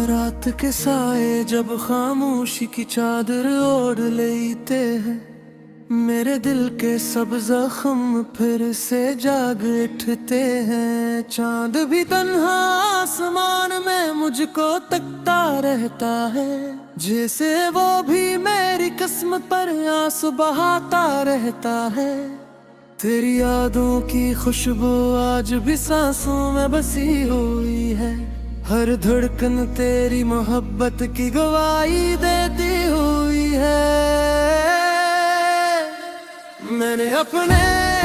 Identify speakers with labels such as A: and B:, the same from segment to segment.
A: रात के साए जब खामोशी की चादर ओढ़ लेते हैं, मेरे दिल के सब जख्म फिर से जाग उठते हैं। चांद भी तन्हा आसमान में मुझको तकता रहता है, जैसे वो भी मेरी किस्मत पर आंसू बहाता रहता है। तेरी यादों की खुशबू आज भी सांसों में बसी हुई है, हर धड़कन तेरी मोहब्बत की गवाही देती हुई है। मैंने अपने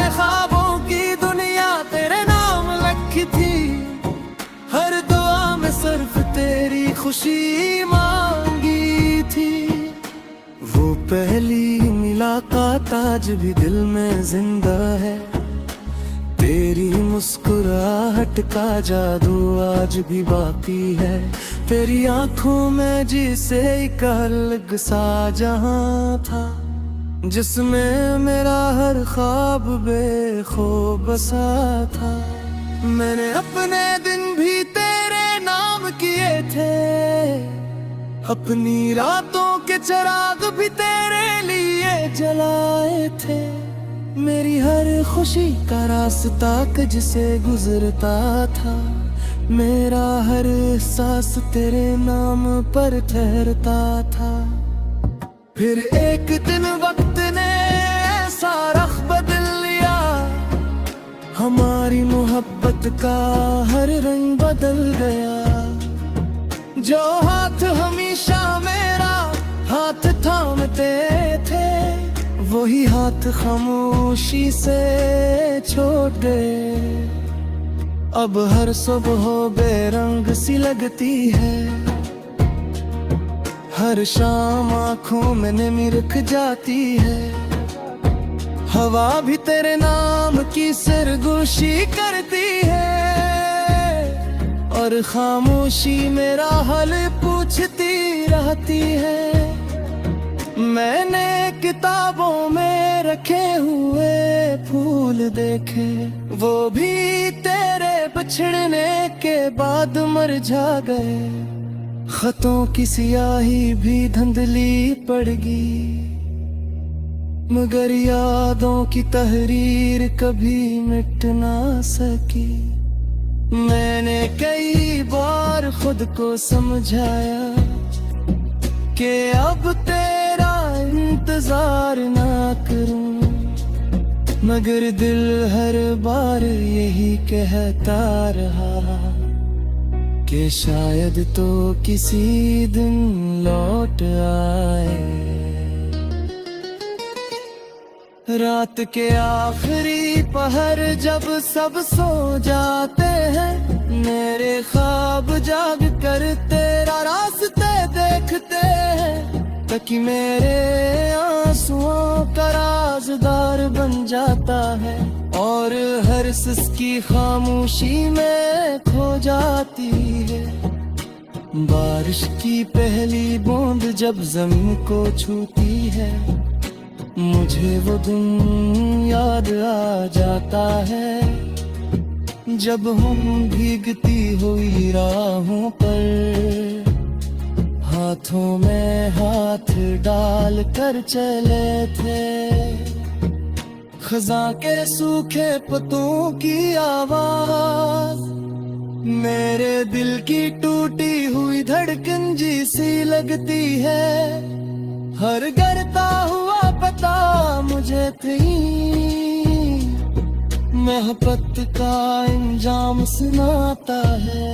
A: ख्वाबों की दुनिया तेरे नाम लिखी थी, हर दुआ में सिर्फ तेरी खुशी मांगी थी। वो पहली मुलाकात आज भी दिल में जिंदा है, तेरी मुस्कुराहट का जादू आज भी बाकी है। तेरी आंखों में जिसे एक अलग सा जहां था, जिसमें मेरा हर ख्वाब बेखौफ बसा था। मैंने अपने दिन भी तेरे नाम किए थे, अपनी रातों के चिराग भी तेरे लिए जलाए थे। मेरी हर खुशी का रास्ता जिसे गुजरता था, मेरा हर सांस तेरे नाम पर ठहरता था। फिर एक दिन वक्त ने ऐसा रख बदल लिया, हमारी मोहब्बत का हर रंग बदल गया। जो हाथ हमेशा मेरा हाथ थामते थे, वही हाथ खामोशी से छोड़ गए। अब हर सुबह बेरंग सी लगती है, हर शाम आंखों में नमी रुक जाती है। हवा भी तेरे नाम की सरगोशी करती है, और खामोशी मेरा हाल पूछती रहती है। मैंने किताबों में रखे हुए फूल देखे, वो भी तेरे बिछड़ने के बाद मुरझा गए। खतों की सियाही भी धुंधली पड़गी, मगर यादों की तहरीर कभी मिट ना सकी। मैंने कई बार खुद को समझाया कि अब तेरा इंतजार ना करूं, मगर दिल हर बार यही कहता रहा कि शायद तो किसी दिन लौट आए। रात के आखिरी पहर जब सब सो जाते हैं, मेरे ख्वाब जाग कर तेरा रास्ते देखते हैं, ताकि मेरे आंसुओं का राज़दार बन जाता है, और हर सिसकी खामोशी में खो जाती है। बारिश की पहली बूंद जब जमीन को छूती है, मुझे वो दिन याद आ जाता है, जब हम भीगती हुई राहों पर हाथों में हाथ डाल कर चले थे। खज़ां के सूखे पत्तों की आवाज मेरे दिल की टूटी हुई धड़कन जैसी लगती है। हर गिरता हुआ पता मुझे थी, मोहब्बत का इंजाम सुनाता है।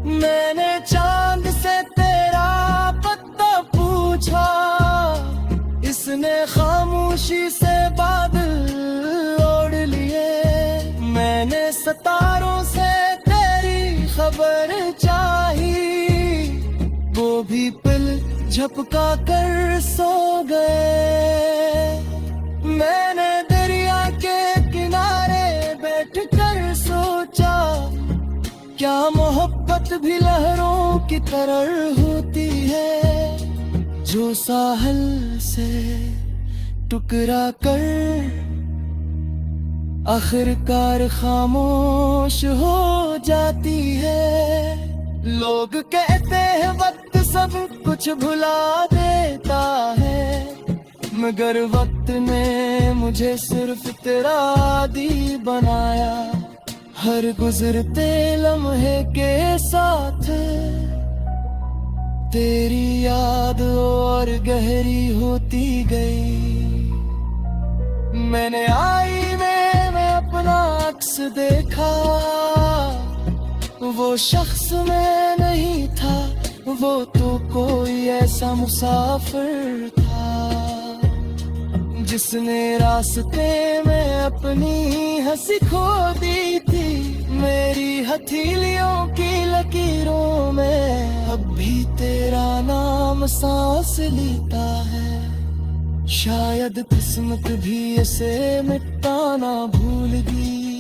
A: मैंने चांद से तेरा पता पूछा, इसने खामोशी से बादल ओढ़ लिए। मैंने सितारों से तेरी खबर चाही, वो भी पिल झपका कर सो गए। मैंने दरिया के किनारे बैठ कर सोचा, क्या मोहब्बत भी लहरों की तरह होती है। जो साहिल से टकरा कर आखिरकार खामोश हो जाती है। लोग कहते हैं वक्त सब कुछ भुला देता है, मगर वक्त ने मुझे सिर्फ तेरा आदी बनाया। हर गुजरते लम्हे के साथ तेरी याद और गहरी होती गई। मैंने आईने में अपना अक्स देखा, वो शख्स मैं नहीं था, वो तो कोई ऐसा मुसाफिर था जिसने रास्ते में अपनी हंसी खो दी थी। मेरी हथेलियों की लकीरों में अब भी तेरा नाम सांस लेता है। शायद किस्मत भी इसे मिटाना भूल गई,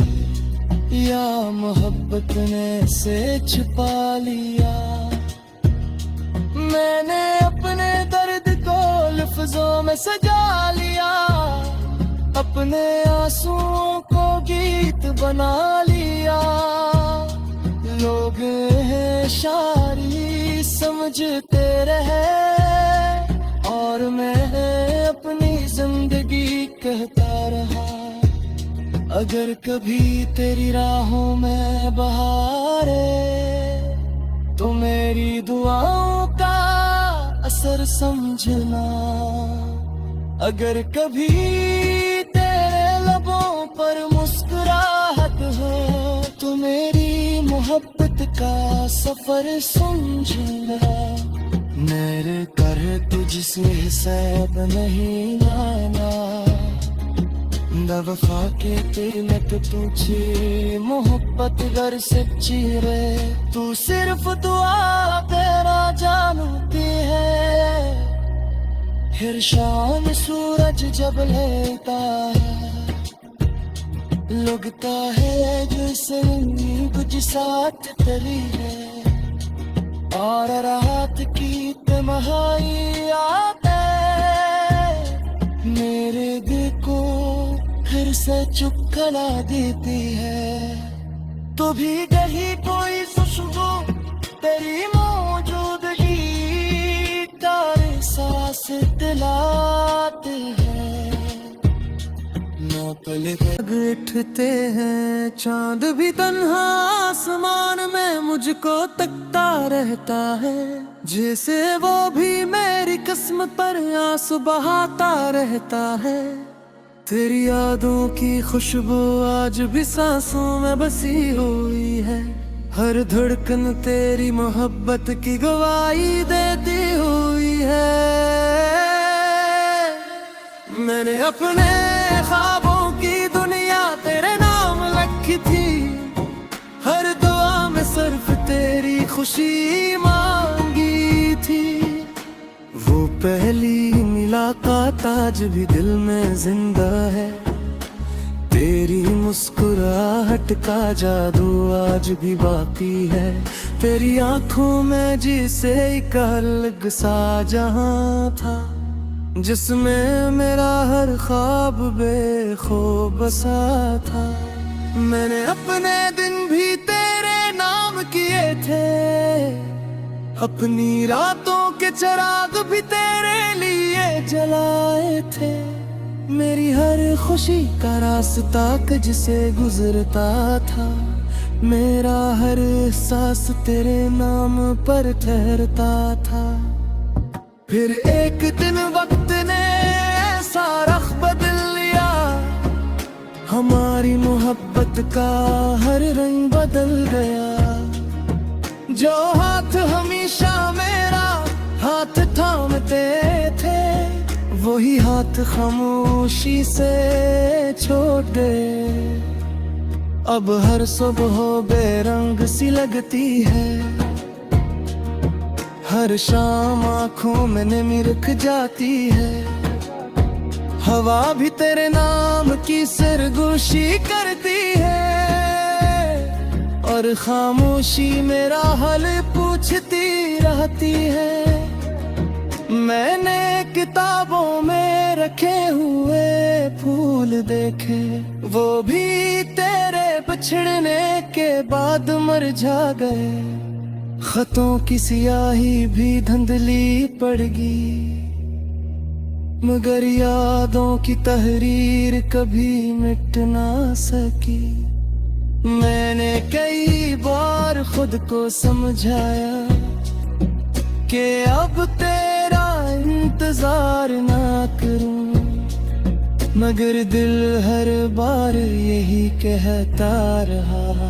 A: या मोहब्बत ने इसे छुपा लिया। मैंने अपने दर्द को लफ्जों में सजा लिया, अपने आंसुओं को गीत बना लिया। लोग हैं शायरी समझते रहे, और मैं अपनी जिंदगी कहता रहा। अगर कभी तेरी राहों में बहारे, तो मेरी दुआओं का असर समझना। अगर कभी तेरे लबों पर मुस्कुराहट हो, तो मेरी मोहब्बत का सफर समझना। मेरे कर तुझसे सैब नहीं माना, दवफा के तिलक तुझे मोहब्बत गर सच्ची रे। तू सिर्फ दुआ तेरा जानती है, फिर शाम सूरज जब लेता है, लगता है जैसे कुछ साथ तली है। और रात की तन्हाई आते मेरे दिल को फिर से चुप करा देती है। तो भी कहीं कोई खुशबू तेरी मौजूदगी का एहसास दिलाती है। उठते हैं चांद भी तन्हा आसमान में मुझको तकता रहता है, जैसे वो भी मेरी किस्मत पर आंसू बहाता रहता है। तेरी यादों की खुशबू आज भी सांसों में बसी हुई है, हर धड़कन तेरी मोहब्बत की गवाही देती हुई है। मैंने अपने ख्वाबों की दुनिया तेरे नाम रखी थी, हर दुआ में सिर्फ तेरी खुशी मांगी थी। वो पहली मुलाकात आज भी दिल में जिंदा है, तेरी मुस्कुराहट का जादू आज भी बाकी है। तेरी आंखों में जिसे एक अलग सा जहां था, जिसमें मेरा हर ख्वाब बेखौफ बसा था। मैंने अपने दिन भी तेरे नाम किए थे, अपनी रातों के चिराग भी तेरे लिए जलाए थे। मेरी हर खुशी का रास्ता जिसे गुजरता था, मेरा हर एहसास तेरे नाम पर ठहरता था। फिर एक दिन वक्त ने ऐसा रख बदल लिया, हमारी मोहब्बत का हर रंग बदल गया। जो हाथ हमेशा मेरा हाथ थामते थे, वही हाथ खामोशी से छोड़ गए। अब हर सुबह बेरंग सी लगती है, हर शाम आँखों में नमी रुक जाती है। हवा भी तेरे नाम की सरगोशी करती है, और खामोशी मेरा हाल पूछती रहती है। मैंने किताबों में रखे हुए फूल देखे, वो भी तेरे बिछड़ने के बाद मुरझा गए। खतों की सियाही भी धुंधली पड़ गई, मगर यादों की तहरीर कभी मिट ना सकी। मैंने कई बार खुद को समझाया कि अब तेरा इंतजार ना करूं, मगर दिल हर बार यही कहता रहा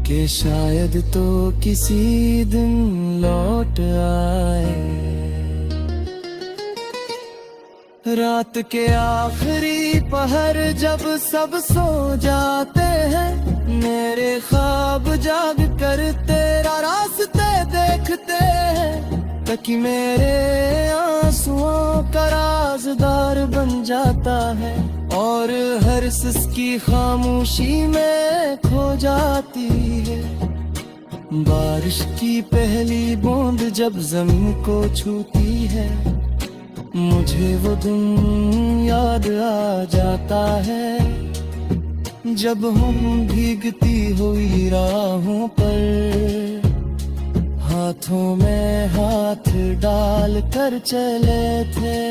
A: कि शायद तो किसी दिन लौट आए। रात के आखिरी पहर जब सब सो जाते हैं, मेरे ख्वाब जाग कर तेरा रास्ते देखते हैं, ताकि मेरे आंसुओं का राज़दार बन जाता है और हर सिसकी खामोशी में खो जाती है। बारिश की पहली बूंद जब जमीन को छूती है, मुझे वो दिन याद आ जाता है जब हम भीगती हुई राहों पर हाथों में हाथ डाल कर चले थे।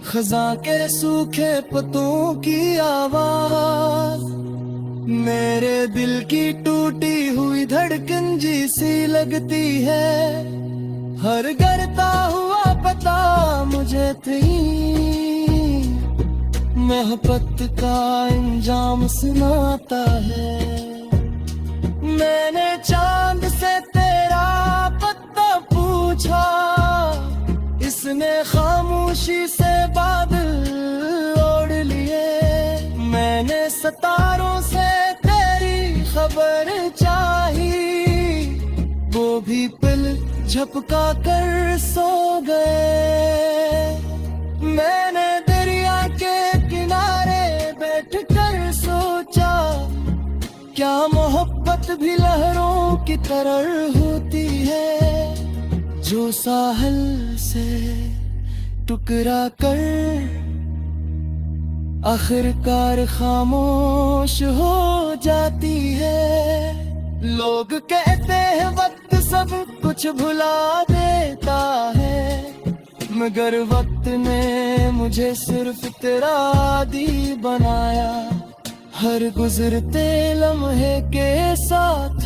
A: खज़ां के सूखे पत्तों की आवाज मेरे दिल की टूटी हुई धड़कन जैसी लगती है। हर गिरता हुआ पता मुझे थी मोहब्बत का इंजाम सुनाता है। मैंने चांद से तेरा पता पूछा, इसने खामोशी से बादल ओढ़ लिए। मैंने सितारों से तेरी खबर चाही, वो भी पिल झपका कर सो गए। मैंने दरिया के किनारे बैठ कर सोचा, क्या मोहब्बत भी लहरों की तरह होती है, जो साहिल से टकरा कर आखिरकार खामोश हो जाती है। लोग कहते हैं वक्त सब कुछ भुला देता है, मगर वक्त ने मुझे सिर्फ तेरा आदी बनाया। हर गुजरते लम्हे के साथ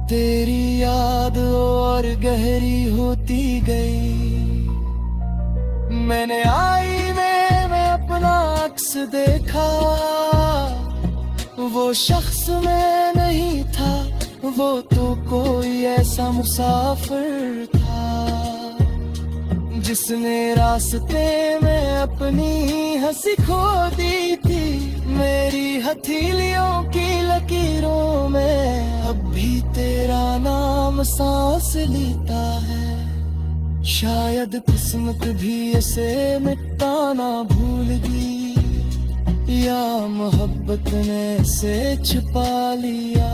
A: तेरी याद और गहरी होती गई। मैंने आईने में अपना अक्स देखा, वो शख्स मैं नहीं था, वो तो कोई ऐसा मुसाफिर था जिसने रास्ते में अपनी हंसी खो दी थी। मेरी हथेलियों की लकीरों में अब भी तेरा नाम सांस लेता है। शायद किस्मत भी इसे मिटाना भूल गई, या मोहब्बत ने इसे छुपा लिया।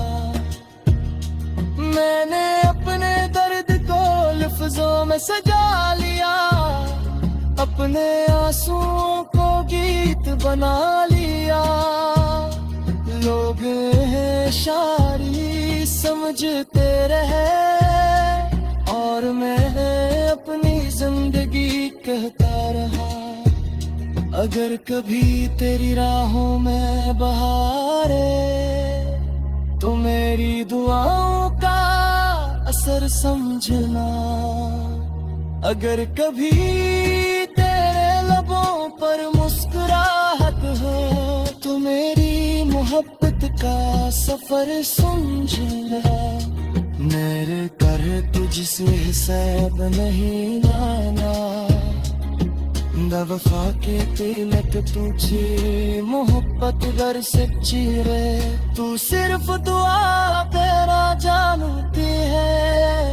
A: मैंने अपने दर्द को लफ्जों में सजा लिया, अपने आंसुओं को गीत बना लिया। लोग हैं शायरी समझते रहे, और मैं अपनी जिंदगी कहता रहा। अगर कभी तेरी राहों में बहारे, तो मेरी दुआओं का असर समझना। अगर कभी तेरे लबों पर मुस्कुराहट हो, तो मेरी मोहब्बत का सफर समझना। मेरे कर तुझसे हिसाब नहीं माना, बेवफा के तिलक तुझे मोहब्बत गर सच्ची रे। तू सिर्फ दुआ तेरा जानती है,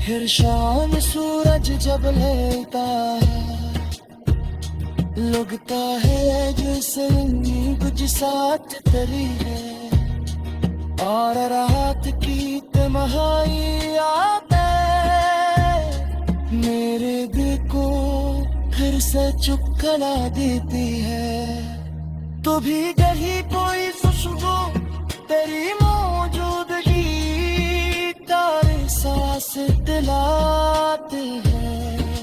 A: फिर शाम सूरज जब लेता है, लगता है जैसे कुछ साथ तरी है। और रात की तन्हाई आते फिर से चुपकला देती है। तो भी गही कोई खुशबू तेरी मौजूदगी का एहसास दिलाते हैं।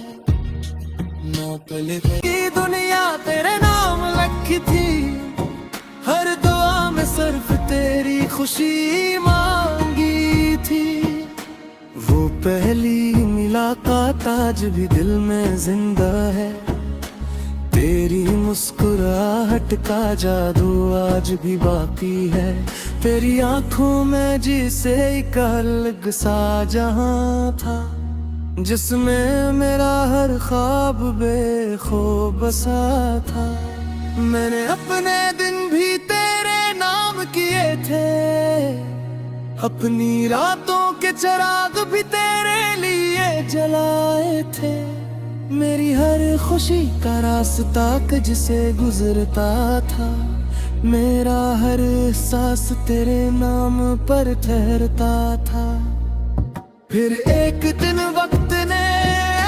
A: नौ पल की दुनिया तेरे नाम लिखी थी, हर दुआ में सिर्फ तेरी खुशी मांगी थी। वो पहली मुलाकात आज भी दिल में जिंदा है, तेरी मुस्कुराहट का जादू आज भी बाकी है। तेरी आंखों में जिसे एक अलग सा जहां था, जिसमें मेरा हर ख्वाब बेखो बसा था। मैंने अपने दिन भी तेरे नाम किए थे, अपनी रातों के चिराग भी तेरे लिए जलाए थे। मेरी हर खुशी का रास्ता जिसे गुजरता था, मेरा हर एहसास तेरे नाम पर ठहरता था। फिर एक दिन वक्त ने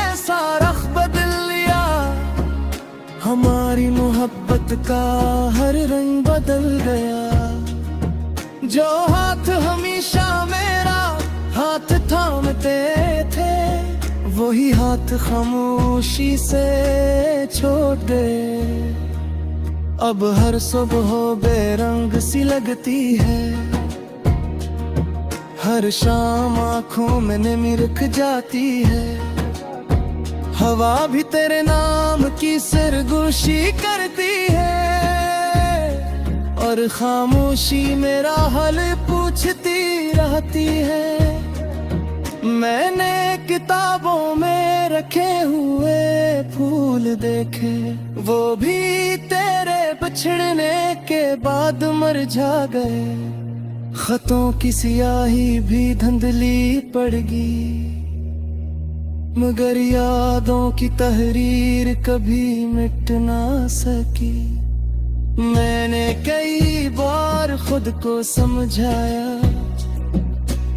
A: ऐसा रख बदल लिया, हमारी मोहब्बत का हर रंग बदल गया। जो हाथ हमेशा मेरा हाथ थामते थे, वही हाथ खामोशी से छोड़ दे। अब हर सुबह बेरंग सी लगती है, हर शाम आंखों में नमी रख जाती है। हवा भी तेरे नाम की सरगोशी करती है, और खामोशी मेरा हाल पूछती रहती है। मैंने किताबों में रखे हुए फूल देखे, वो भी तेरे बिछड़ने के बाद मुरझा गए। खतों की सियाही भी धुंधली पड़ गई, मगर यादों की तहरीर कभी मिट ना सकी। मैंने कई बार खुद को समझाया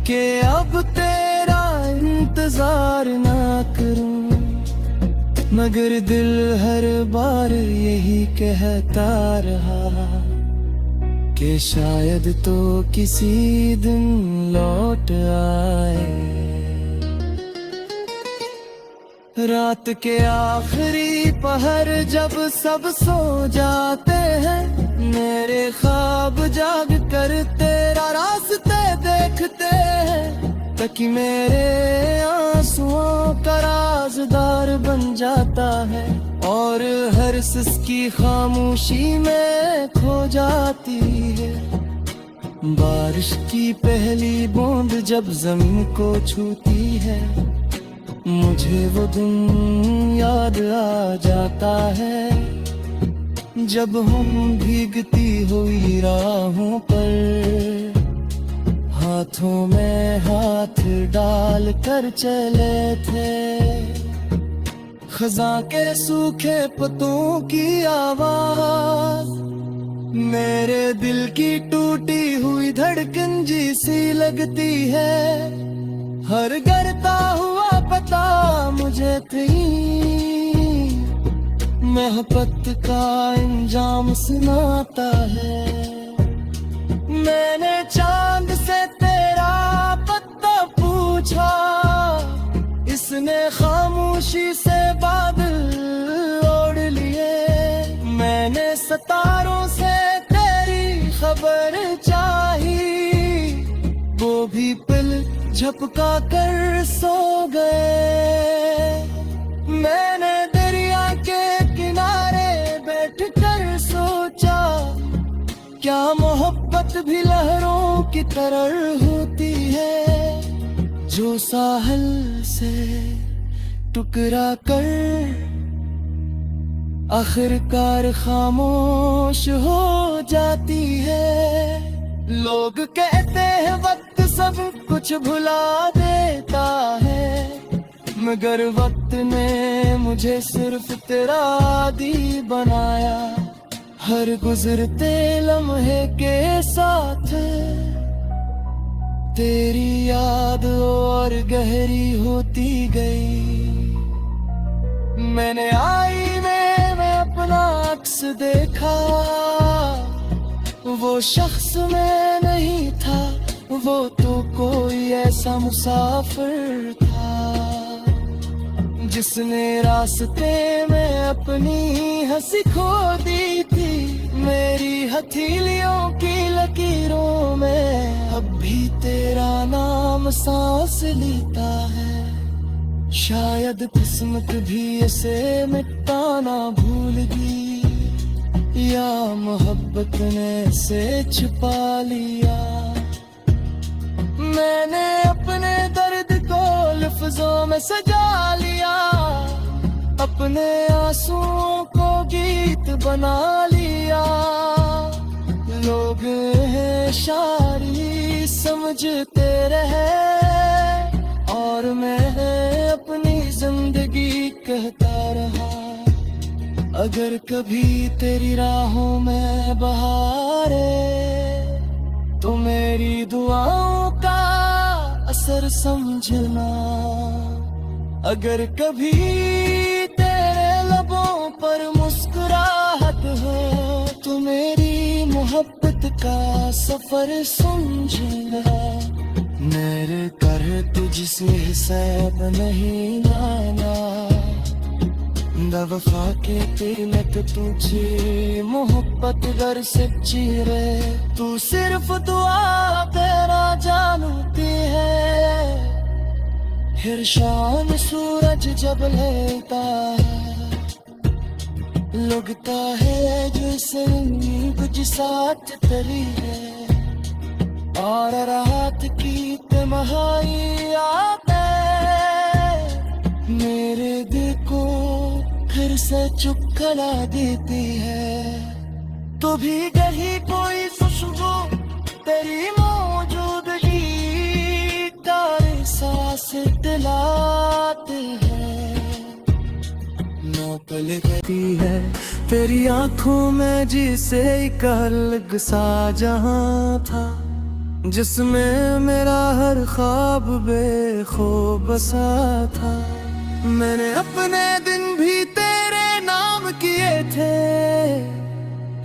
A: कि अब तेरा इंतजार ना करूं, मगर दिल हर बार यही कहता रहा कि शायद तो किसी दिन लौट आए। रात के आखिरी पहर जब सब सो जाते हैं, मेरे ख्वाब जाग कर तेरा रास्ते देखते हैं। ताकि मेरे आंसुओं का राज़दार बन जाता है, और हर सिसकी खामोशी में खो जाती है। बारिश की पहली बूंद जब जमीन को छूती है, मुझे वो दिन याद आ जाता है, जब हम भीगती हुई राहों पर हाथों में हाथ डाल कर चले थे। खज़ां के सूखे पत्तों की आवाज मेरे दिल की टूटी हुई धड़कन जैसी लगती है। हर गिरता हुआ पता मुझे तेरी मोहब्बत का अंजाम सुनाता है। मैंने चांद से तेरा पता पूछा, इसने खामोशी से बादल ओढ़ लिए। मैंने सितारों से तेरी खबर चाही, वो भी पल झपका कर सो गए। मैंने दरिया के किनारे बैठकर सोचा, क्या मोहब्बत भी लहरों की तरह होती है, जो साहिल से टकरा कर आखिरकार खामोश हो जाती है। लोग कहते हैं वक्त सब कुछ भुला देता है, मगर वक्त ने मुझे सिर्फ तेरा आदी बनाया। हर गुजरते लम्हे के साथ तेरी याद और गहरी होती गई। मैंने आई शख्स देखा, वो शख्स मैं नहीं था, वो तो कोई ऐसा मुसाफिर था जिसने रास्ते में अपनी हंसी खो दी थी। मेरी हथेलियों की लकीरों में अब भी तेरा नाम सांस लेता है। शायद किस्मत भी इसे मिटाना भूल गई, या मोहब्बत ने इसे छुपा लिया। मैंने अपने दर्द को लफ्जों में सजा लिया, अपने आंसुओं को गीत बना लिया। लोग हैं शायरी समझते रहे, और मैं अपनी जिंदगी कहता रहा। अगर कभी तेरी राहों में बहारे, तो मेरी दुआओं का असर समझना। अगर कभी तेरे लबों पर मुस्कुराहट हो, तो मेरी मोहब्बत का सफर समझना। मेरे कर तुझसे हिसाब नहीं आना, बेवफा के तिलक तुझे मोहब्बत गर सच्ची रे। तू सिर्फ दुआ तेरा जानती है, फिर शाम सूरज जब लेता है, लगता है जैसे कुछ साथ तरी है। और रात की तन्हाई आते मेरे दिल को फिर से चुप करा देती है। तो भी कहीं कोई खुशबू तेरी मौजूदगी का एहसास दिलाती है। नौकल कहती है तेरी आंखों में जिसे एक अलग सा जहां था, जिसमें मेरा हर ख्वाब बेखो बसा था। मैंने अपने दिन भी तेरे नाम किए थे,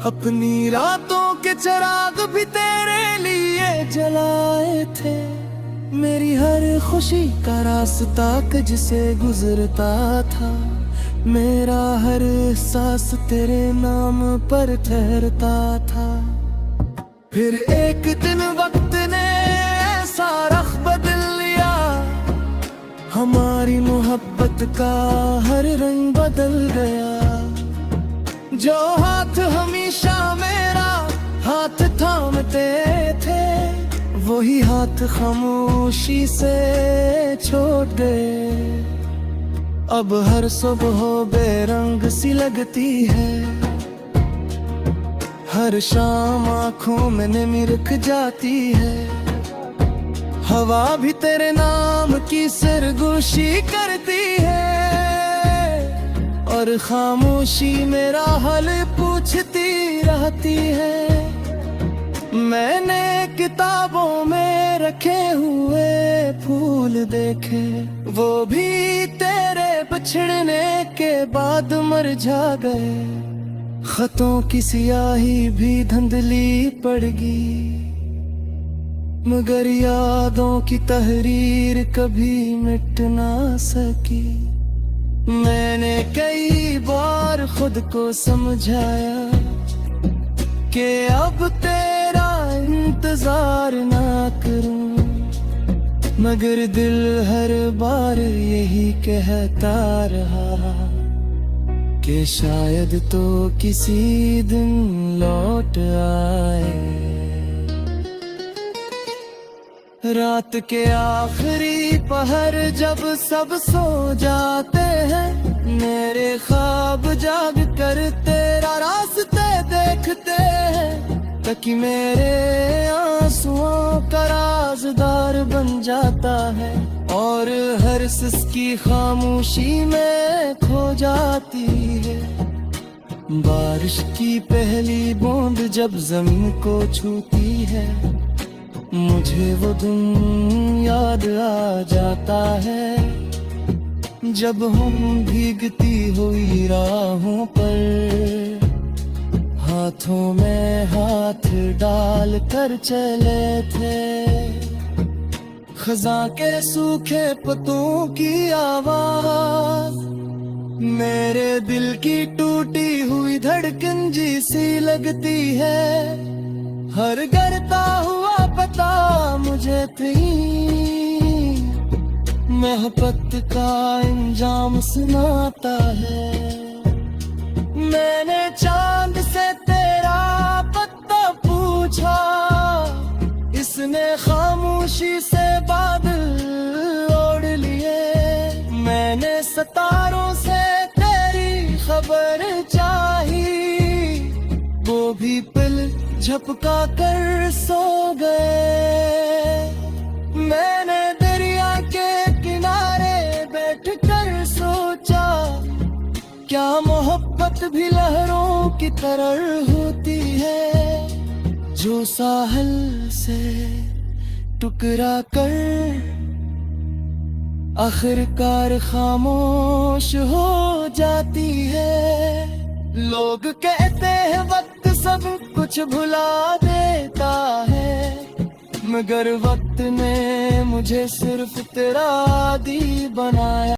A: अपनी रातों के चिराग भी तेरे लिए जलाए थे। मेरी हर खुशी का रास्ता जिसे गुजरता था, मेरा हर एहसास तेरे नाम पर ठहरता था। फिर एक दिन वक्त ने ऐसा रख बदल लिया, हमारी मोहब्बत का हर रंग बदल गया। जो हाथ हमेशा मेरा हाथ थामते थे, वही हाथ खामोशी से छोड़ गए। अब हर सुबह बेरंग सी लगती है, हर शाम आंखों में नमी रुक जाती है। हवा भी तेरे नाम की सरगोशी करती है, और खामोशी मेरा हाल पूछती रहती है। मैंने किताबों में रखे हुए फूल देखे, वो भी तेरे बिछड़ने के बाद मुरझा गए। खतों की सियाही भी धुंधली पड़ गई, मगर यादों की तहरीर कभी मिट ना सकी। मैंने कई बार खुद को समझाया कि अब तेरा इंतजार ना करूं, मगर दिल हर बार यही कहता रहा कि शायद तो किसी दिन लौट आए। रात के आखिरी पहर जब सब सो जाते हैं, मेरे ख्वाब जाग कर तेरा रास्ते देखते हैं। ताकि मेरे आंसुओं का राज़दार बन जाता है, और हर सिसकी खामोशी में खो जाती है। बारिश की पहली बूंद जब जमीन को छूती है, मुझे वो दिन याद आ जाता है, जब हम भीगती हुई राहों पर हाथों में हाथ डाल कर चले थे, खज़ां के सूखे पत्तों की आवाज मेरे दिल की टूटी हुई धड़कन जी सी लगती है। हर गिरता हुआ पता मुझे तेरी मोहब्बत का इंजाम सुनाता है। मैंने चांद से तेरा पता पूछा, इसने खामोशी से बादल ओढ़ लिए। मैंने सितारों से तेरी खबर चाही, वो भी पल झपका कर सो गए। मैंने दरिया के किनारे बैठ कर सोचा, क्या मोहब्बत भी लहरों की तरह होती है, जो साहिल से टकरा कर आखिरकार खामोश हो जाती है। लोग कहते हैं वक्त सब कुछ भुला देता है, मगर वक्त ने मुझे सिर्फ तेरा आदी बनाया।